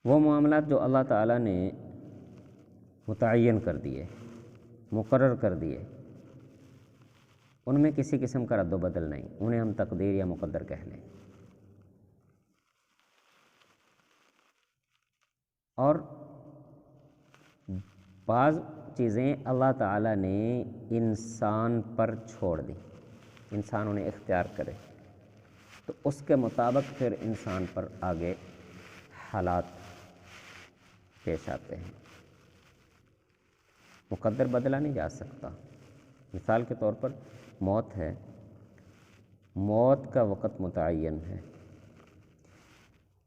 وہ معاملات جو اللہ تعالیٰ نے متعین کر دیے، مقرر کر دیے، ان میں کسی قسم کا رد و بدل نہیں، انہیں ہم تقدیر یا مقدر کہہ لیں۔ اور بعض چیزیں اللہ تعالیٰ نے انسان پر چھوڑ دی، انسان انہیں اختیار کرے، تو اس کے مطابق پھر انسان پر آگے حالات پیش آتے ہیں۔ مقدر بدلا نہیں جا سکتا۔ مثال کے طور پر موت ہے، موت کا وقت متعین ہے،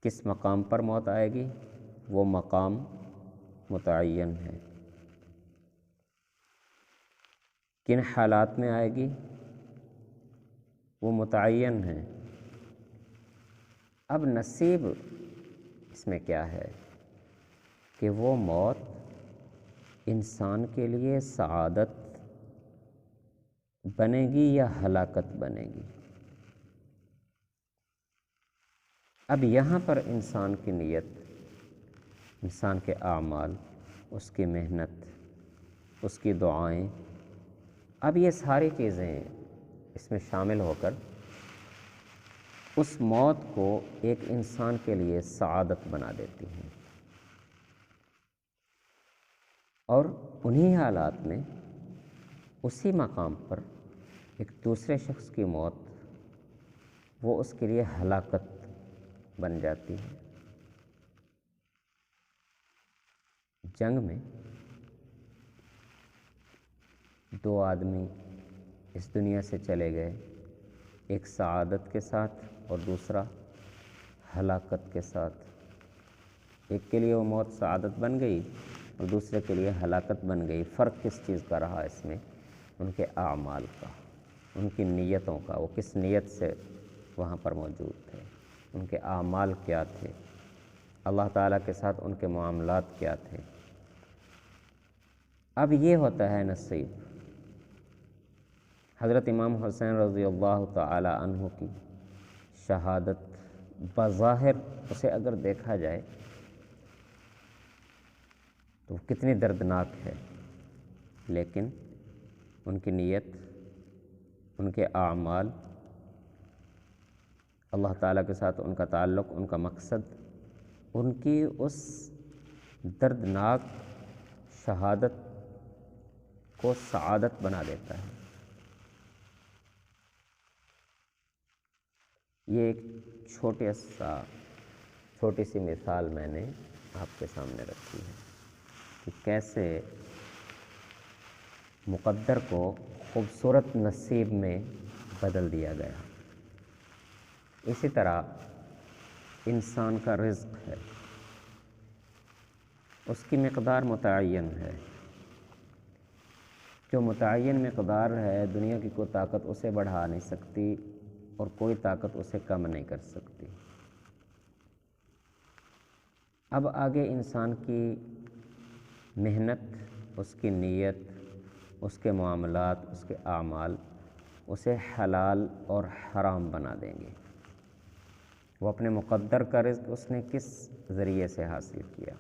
کس مقام پر موت آئے گی وہ مقام متعین ہے، کن حالات میں آئے گی وہ متعین ہے۔ اب نصیب اس میں کیا ہے کہ وہ موت انسان کے لیے سعادت بنے گی یا ہلاکت بنے گی۔ اب یہاں پر انسان کی نیت، انسان کے اعمال، اس کی محنت، اس کی دعائیں، اب یہ ساری چیزیں اس میں شامل ہو کر اس موت کو ایک انسان کے لیے سعادت بنا دیتی ہیں، اور انہی حالات میں اسی مقام پر ایک دوسرے شخص کی موت وہ اس کے لیے ہلاکت بن جاتی ہے۔ جنگ میں دو آدمی اس دنیا سے چلے گئے، ایک سعادت کے ساتھ اور دوسرا ہلاکت کے ساتھ۔ ایک کے لیے وہ موت سعادت بن گئی اور دوسرے کے لیے ہلاکت بن گئی۔ فرق کس چیز کا رہا اس میں؟ ان کے اعمال کا، ان کی نیتوں کا، وہ کس نیت سے وہاں پر موجود تھے، ان کے اعمال کیا تھے، اللہ تعالیٰ کے ساتھ ان کے معاملات کیا تھے۔ اب یہ ہوتا ہے نصیب۔ حضرت امام حسین رضی اللہ تعالی عنہ کی شہادت بظاہر اسے اگر دیکھا جائے تو کتنی دردناک ہے، لیکن ان کی نیت، ان کے اعمال، اللہ تعالیٰ کے ساتھ ان کا تعلق، ان کا مقصد، ان کی اس دردناک شہادت کو سعادت بنا دیتا ہے۔ یہ ایک چھوٹی سی مثال میں نے آپ کے سامنے رکھی ہے کہ کیسے مقدر کو خوبصورت نصیب میں بدل دیا گیا۔ اسی طرح انسان کا رزق ہے، اس کی مقدار متعین ہے، جو متعین مقدار ہے دنیا کی کوئی طاقت اسے بڑھا نہیں سکتی اور کوئی طاقت اسے کم نہیں کر سکتی۔ اب آگے انسان کی محنت، اس کی نیت، اس کے معاملات، اس کے اعمال اسے حلال اور حرام بنا دیں گے۔ وہ اپنے مقدر کا رزق اس نے کس ذریعے سے حاصل کیا۔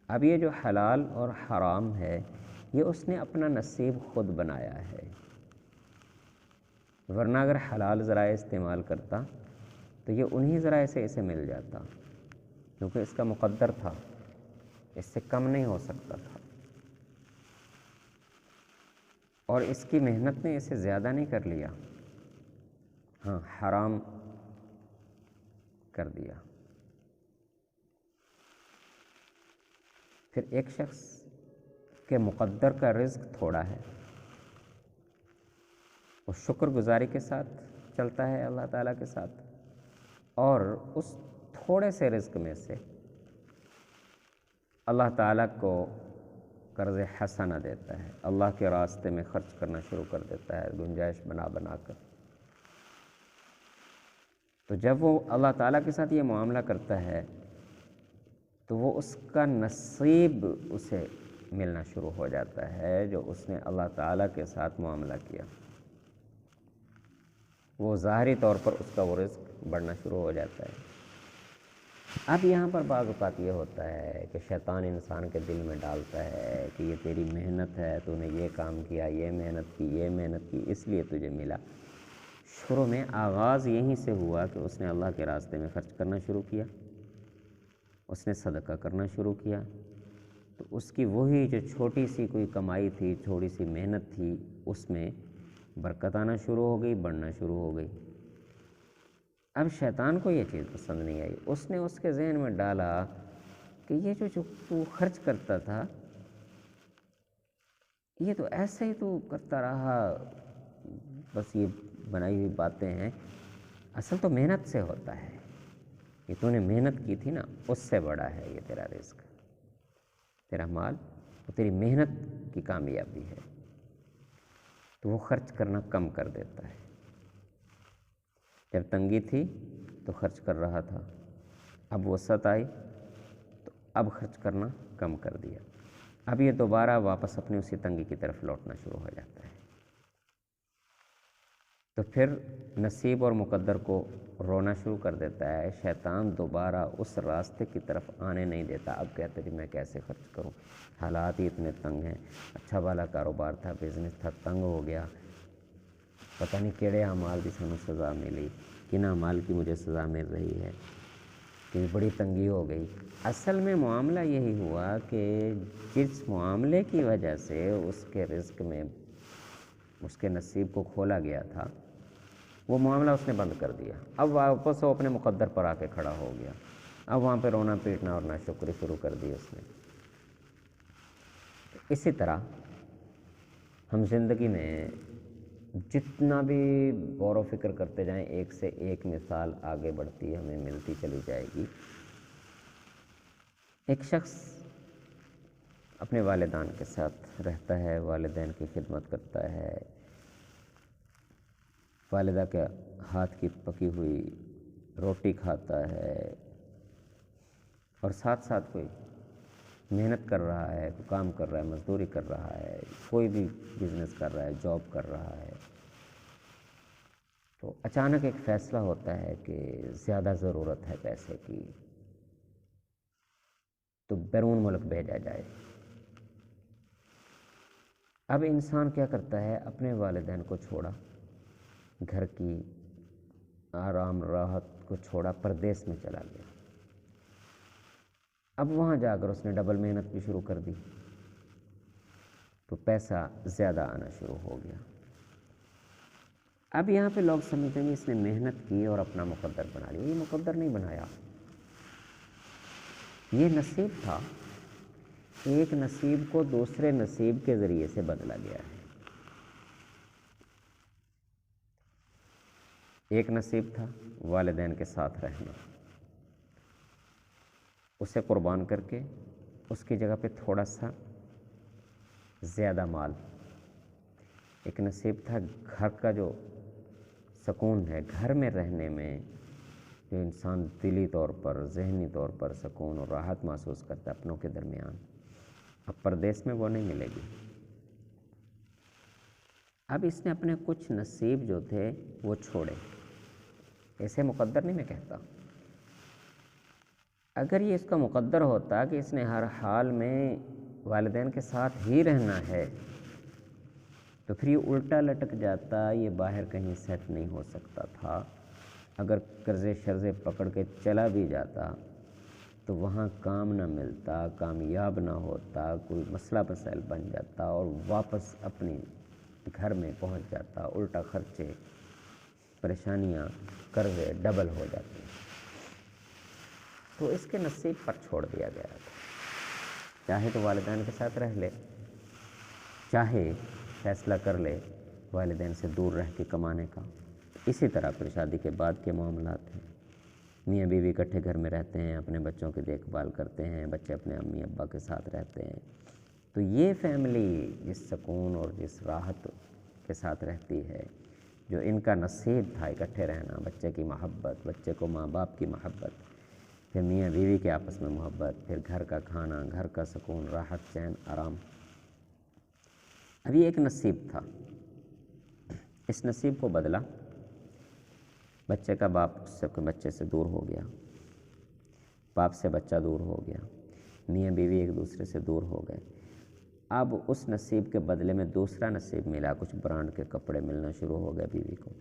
اب یہ جو حلال اور حرام ہے یہ اس نے اپنا نصیب خود بنایا ہے، ورنہ اگر حلال ذرائع استعمال کرتا تو یہ انہی ذرائع سے اسے مل جاتا، کیونکہ اس کا مقدر تھا، اس سے کم نہیں ہو سکتا تھا، اور اس کی محنت نے اسے زیادہ نہیں کر لیا، ہاں حرام کر دیا۔ پھر ایک شخص کے مقدر کا رزق تھوڑا ہے، وہ شکر گزاری کے ساتھ چلتا ہے اللہ تعالیٰ کے ساتھ، اور اس تھوڑے سے رزق میں سے اللہ تعالیٰ کو قرض حسنہ دیتا ہے، اللہ کے راستے میں خرچ کرنا شروع کر دیتا ہے گنجائش بنا بنا کر۔ تو جب وہ اللہ تعالیٰ کے ساتھ یہ معاملہ کرتا ہے تو وہ اس کا نصیب اسے ملنا شروع ہو جاتا ہے جو اس نے اللہ تعالیٰ کے ساتھ معاملہ کیا۔ وہ ظاہری طور پر اس کا وہ رزق بڑھنا شروع ہو جاتا ہے۔ اب یہاں پر بعض اوقات یہ ہوتا ہے کہ شیطان انسان کے دل میں ڈالتا ہے کہ یہ تیری محنت ہے، تو نے یہ کام کیا، یہ محنت کی اس لیے تجھے ملا۔ شروع میں آغاز یہیں سے ہوا کہ اس نے اللہ کے راستے میں خرچ کرنا شروع کیا، اس نے صدقہ کرنا شروع کیا، تو اس کی وہی جو چھوٹی سی کوئی کمائی تھی، تھوڑی سی محنت تھی، اس میں برکت آنا شروع ہو گئی، بڑھنا شروع ہو گئی۔ اب شیطان کو یہ چیز پسند نہیں آئی، اس نے اس کے ذہن میں ڈالا کہ یہ جو تو خرچ کرتا تھا، یہ تو ایسے ہی تو کرتا رہا، بس یہ بنائی ہوئی باتیں ہیں، اصل تو محنت سے ہوتا ہے، یہ تو نے محنت کی تھی نا، اس سے بڑا ہے یہ تیرا رزق، تیرا مال، وہ تیری محنت کی کامیابی ہے۔ تو وہ خرچ کرنا کم کر دیتا ہے۔ جب تنگی تھی تو خرچ کر رہا تھا، اب وسعت آئی تو اب خرچ کرنا کم کر دیا، اب یہ دوبارہ واپس اپنی اسی تنگی کی طرف لوٹنا شروع ہو جاتا ہے۔ تو پھر نصیب اور مقدر کو رونا شروع کر دیتا ہے، شیطان دوبارہ اس راستے کی طرف آنے نہیں دیتا۔ اب کہتے کہ میں کیسے خرچ کروں، حالات ہی اتنے تنگ ہیں، اچھا والا کاروبار تھا، بزنس تھا، تنگ ہو گیا، پتہ نہیں کیڑے اعمال کی سانوں سزا ملی، کن اعمال کی مجھے سزا مل رہی ہے، کہ بڑی تنگی ہو گئی۔ اصل میں معاملہ یہی ہوا کہ جس معاملے کی وجہ سے اس کے رزق میں اس کے نصیب کو کھولا گیا تھا، وہ معاملہ اس نے بند کر دیا۔ اب واپس وہ اپنے مقدر پر آ کے کھڑا ہو گیا، اب وہاں پہ رونا پیٹنا اور ناشکری شروع کر دی اس نے۔ اسی طرح ہم زندگی میں جتنا بھی غور و فکر کرتے جائیں، ایک سے ایک مثال آگے بڑھتی ہے، ہمیں ملتی چلی جائے گی۔ ایک شخص اپنے والدین کے ساتھ رہتا ہے، والدین کی خدمت کرتا ہے، والدہ کے ہاتھ کی پکی ہوئی روٹی کھاتا ہے، اور ساتھ ساتھ کوئی محنت کر رہا ہے، کوئی کام کر رہا ہے، مزدوری کر رہا ہے، کوئی بھی بزنس کر رہا ہے، جاب کر رہا ہے۔ تو اچانک ایک فیصلہ ہوتا ہے کہ زیادہ ضرورت ہے پیسے کی، تو بیرون ملک بھیجا جائے۔ اب انسان کیا کرتا ہے، اپنے والدین کو چھوڑا، گھر کی آرام راحت کو چھوڑا، پردیس میں چلا گیا۔ اب وہاں جا کر اس نے ڈبل محنت بھی شروع کر دی، تو پیسہ زیادہ آنا شروع ہو گیا۔ اب یہاں پہ لوگ سمجھتے ہیں اس نے محنت کی اور اپنا مقدر بنا لیا۔ یہ مقدر نہیں بنایا، یہ نصیب تھا، ایک نصیب کو دوسرے نصیب کے ذریعے سے بدلا گیا ہے۔ ایک نصیب تھا والدین کے ساتھ رہنا، اسے قربان کر کے اس کی جگہ پہ تھوڑا سا زیادہ مال۔ ایک نصیب تھا گھر کا جو سکون ہے، گھر میں رہنے میں جو انسان دلی طور پر، ذہنی طور پر سکون اور راحت محسوس کرتا ہے اپنوں کے درمیان، اب پردیس میں وہ نہیں ملے گی۔ اب اس نے اپنے کچھ نصیب جو تھے وہ چھوڑے۔ ایسے مقدر نہیں میں کہتا، اگر یہ اس کا مقدر ہوتا کہ اس نے ہر حال میں والدین کے ساتھ ہی رہنا ہے، تو پھر یہ الٹا لٹک جاتا، یہ باہر کہیں سیٹ نہیں ہو سکتا تھا۔ اگر قرضے شرضے پکڑ کے چلا بھی جاتا تو وہاں کام نہ ملتا، کامیاب نہ ہوتا، کوئی مسئلہ مسائل بن جاتا اور واپس اپنی گھر میں پہنچ جاتا، الٹا خرچے، پریشانیاں، قرضے ڈبل ہو جاتے۔ تو اس کے نصیب پر چھوڑ دیا گیا تھا، چاہے تو والدین کے ساتھ رہ لے، چاہے فیصلہ کر لے والدین سے دور رہ کے کمانے کا۔ اسی طرح پھر شادی کے بعد کے معاملات ہیں، میاں بیوی اکٹھے گھر میں رہتے ہیں، اپنے بچوں کی دیکھ بھال کرتے ہیں، بچے اپنے امی ابا کے ساتھ رہتے ہیں۔ تو یہ فیملی جس سکون اور جس راحت کے ساتھ رہتی ہے، جو ان کا نصیب تھا اکٹھے رہنا، بچے کی محبت، بچے کو ماں باپ کی محبت، پھر میاں بیوی کے آپس میں محبت، پھر گھر کا کھانا، گھر کا سکون، راحت، چین، آرام، اب یہ ایک نصیب تھا۔ اس نصیب کو بدلا، بچے کا باپ اس سے بچے سے دور ہو گیا، باپ سے بچہ دور ہو گیا، میاں بیوی ایک دوسرے سے دور ہو گئے، اب اس نصیب کے بدلے میں دوسرا نصیب ملا، کچھ برانڈ کے کپڑے ملنا شروع ہو گئے بیوی کو،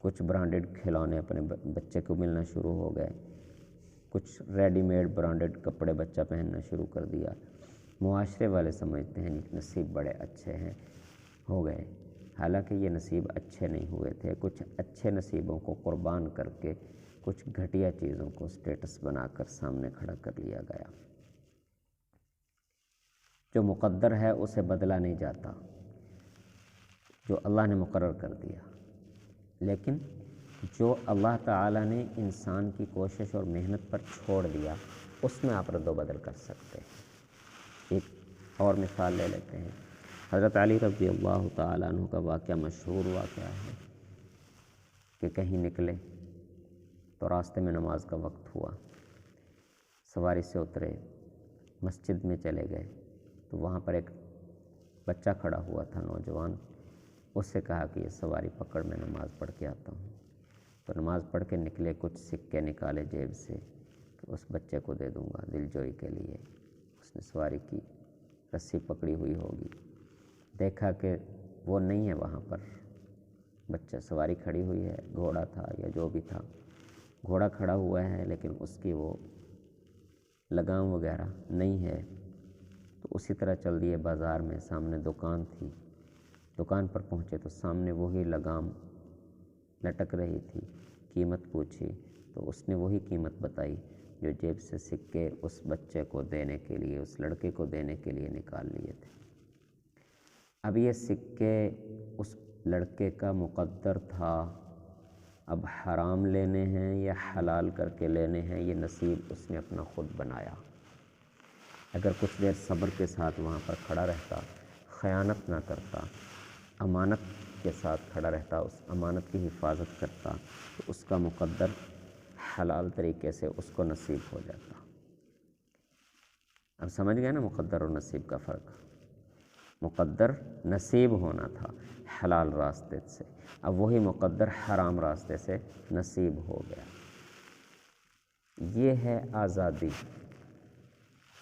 کچھ برانڈڈ کھلونے اپنے بچے کو ملنا شروع ہو گئے، کچھ ریڈی میڈ برانڈڈ کپڑے بچہ پہننا شروع کر دیا۔ معاشرے والے سمجھتے ہیں نصیب بڑے اچھے ہیں ہو گئے، حالانکہ یہ نصیب اچھے نہیں ہوئے تھے، کچھ اچھے نصیبوں کو قربان کر کے کچھ گھٹیا چیزوں کو سٹیٹس بنا کر سامنے کھڑا کر لیا گیا۔ جو مقدر ہے اسے بدلا نہیں جاتا، جو اللہ نے مقرر کر دیا، لیکن جو اللہ تعالیٰ نے انسان کی کوشش اور محنت پر چھوڑ دیا اس میں آپ رد و بدل کر سکتے ہیں۔ ایک اور مثال لے لیتے ہیں، حضرت علی رضی اللہ تعالیٰ عنہ کا واقعہ مشہور واقعہ ہے کہ کہیں نکلے تو راستے میں نماز کا وقت ہوا، سواری سے اترے، مسجد میں چلے گئے تو وہاں پر ایک بچہ کھڑا ہوا تھا، نوجوان، اس سے کہا کہ یہ سواری پکڑ، میں نماز پڑھ کے آتا ہوں۔ تو نماز پڑھ کے نکلے، کچھ سکے نکالے جیب سے کہ اس بچے کو دے دوں گا دل جوئی کے لیے۔ اس نے سواری کی رسی پکڑی ہوئی ہوگی، دیکھا کہ وہ نہیں ہے وہاں پر، بچہ، سواری کھڑی ہوئی ہے، گھوڑا تھا یا جو بھی تھا، گھوڑا کھڑا ہوا ہے لیکن اس کی وہ لگام وغیرہ نہیں ہے۔ تو اسی طرح چل دیے بازار میں، سامنے دکان تھی، دکان پر پہنچے تو سامنے وہی لگام لٹک رہی تھی، قیمت پوچھی تو اس نے وہی قیمت بتائی جو جیب سے سکے اس بچے کو دینے کے لیے، اس لڑکے کو دینے کے لیے نکال لیے تھے۔ اب یہ سکے اس لڑکے کا مقدر تھا، اب حرام لینے ہیں یا حلال کر کے لینے ہیں، یہ نصیب اس نے اپنا خود بنایا۔ اگر کچھ دیر صبر کے ساتھ وہاں پر کھڑا رہتا، خیانت نہ کرتا، امانت کے ساتھ کھڑا رہتا، اس امانت کی حفاظت کرتا تو اس کا مقدر حلال طریقے سے اس کو نصیب ہو جاتا۔ اب سمجھ گئے نا مقدر اور نصیب کا فرق؟ مقدر نصیب ہونا تھا حلال راستے سے، اب وہی مقدر حرام راستے سے نصیب ہو گیا۔ یہ ہے آزادی۔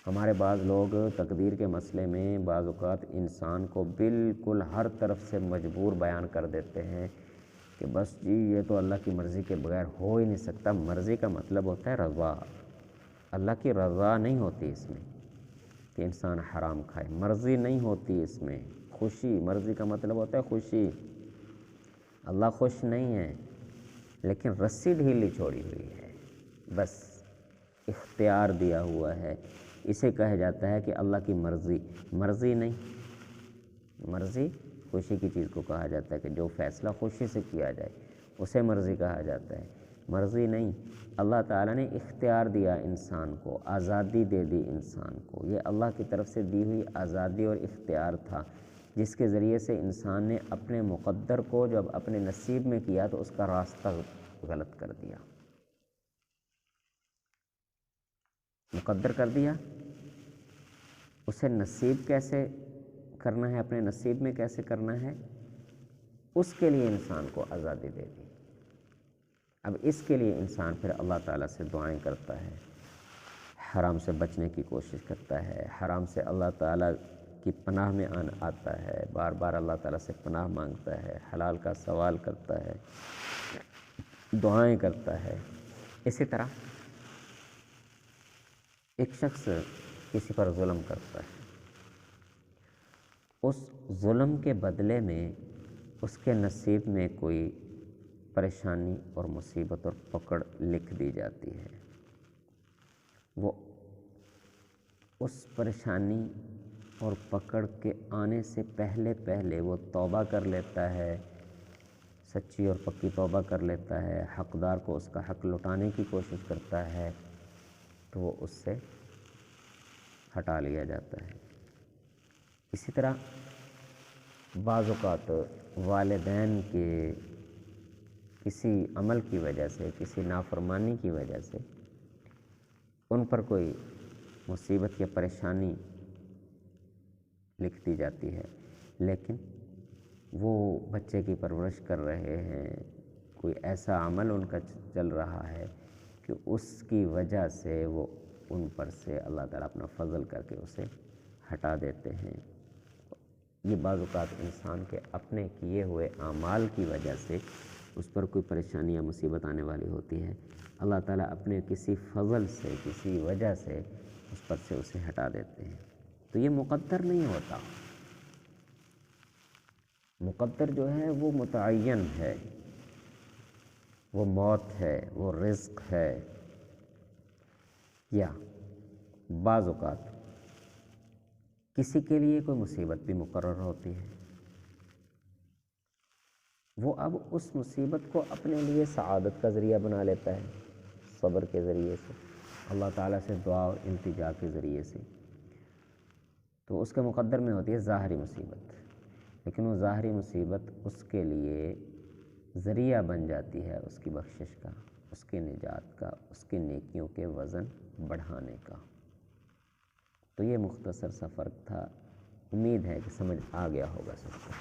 ہمارے بعض لوگ تقدیر کے مسئلے میں بعض اوقات انسان کو بالکل ہر طرف سے مجبور بیان کر دیتے ہیں کہ بس جی یہ تو اللہ کی مرضی کے بغیر ہو ہی نہیں سکتا۔ مرضی کا مطلب ہوتا ہے رضا، اللہ کی رضا نہیں ہوتی اس میں کہ انسان حرام کھائے، مرضی نہیں ہوتی اس میں، خوشی، مرضی کا مطلب ہوتا ہے خوشی۔ اللہ خوش نہیں ہے لیکن رسی ڈھیلی چھوڑی ہوئی ہے، بس اختیار دیا ہوا ہے، اسے کہا جاتا ہے کہ اللہ کی مرضی۔ مرضی نہیں، مرضی خوشی کی چیز کو کہا جاتا ہے کہ جو فیصلہ خوشی سے کیا جائے اسے مرضی کہا جاتا ہے، مرضی نہیں۔ اللہ تعالیٰ نے اختیار دیا انسان کو، آزادی دے دی انسان کو، یہ اللہ کی طرف سے دی ہوئی آزادی اور اختیار تھا جس کے ذریعے سے انسان نے اپنے مقدر کو جب اپنے نصیب میں کیا تو اس کا راستہ غلط کر دیا، مقدر کر دیا، اسے نصیب کیسے کرنا ہے، اپنے نصیب میں کیسے کرنا ہے، اس کے لیے انسان کو آزادی دے دی۔ اب اس کے لیے انسان پھر اللہ تعالیٰ سے دعائیں کرتا ہے، حرام سے بچنے کی کوشش کرتا ہے، حرام سے اللہ تعالیٰ کی پناہ میں آتا ہے، بار بار اللہ تعالیٰ سے پناہ مانگتا ہے، حلال کا سوال کرتا ہے، دعائیں کرتا ہے۔ اسی طرح ایک شخص کسی پر ظلم کرتا ہے، اس ظلم کے بدلے میں اس کے نصیب میں کوئی پریشانی اور مصیبت اور پکڑ لکھ دی جاتی ہے، وہ اس پریشانی اور پکڑ کے آنے سے پہلے وہ توبہ کر لیتا ہے، سچی اور پکی توبہ کر لیتا ہے، حقدار کو اس کا حق لوٹانے کی کوشش کرتا ہے تو وہ اس سے ہٹا لیا جاتا ہے۔ اسی طرح بعض اوقات والدین کے کسی عمل کی وجہ سے، کسی نافرمانی کی وجہ سے ان پر کوئی مصیبت یا پریشانی لکھ دی جاتی ہے، لیکن وہ بچے کی پرورش کر رہے ہیں، کوئی ایسا عمل ان کا چل رہا ہے کہ اس کی وجہ سے وہ ان پر سے اللہ تعالیٰ اپنا فضل کر کے اسے ہٹا دیتے ہیں۔ یہ بعض اوقات انسان کے اپنے کیے ہوئے اعمال کی وجہ سے اس پر کوئی پریشانی یا مصیبت آنے والی ہوتی ہے، اللہ تعالیٰ اپنے کسی فضل سے، کسی وجہ سے اس پر سے اسے ہٹا دیتے ہیں۔ تو یہ مقدر نہیں ہوتا، مقدر جو ہے وہ متعین ہے، وہ موت ہے، وہ رزق ہے، یا بعض اوقات کسی کے لیے کوئی مصیبت بھی مقرر ہوتی ہے، وہ اب اس مصیبت کو اپنے لیے سعادت کا ذریعہ بنا لیتا ہے، صبر کے ذریعے سے، اللہ تعالیٰ سے دعا و التجا کے ذریعے سے، تو اس کے مقدر میں ہوتی ہے ظاہری مصیبت، لیکن وہ ظاہری مصیبت اس کے لیے ذریعہ بن جاتی ہے اس کی بخشش کا، اس کی نجات کا، اس کی نیکیوں کے وزن بڑھانے کا۔ تو یہ مختصر سا فرق تھا، امید ہے کہ سمجھ آ گیا ہوگا سب کو۔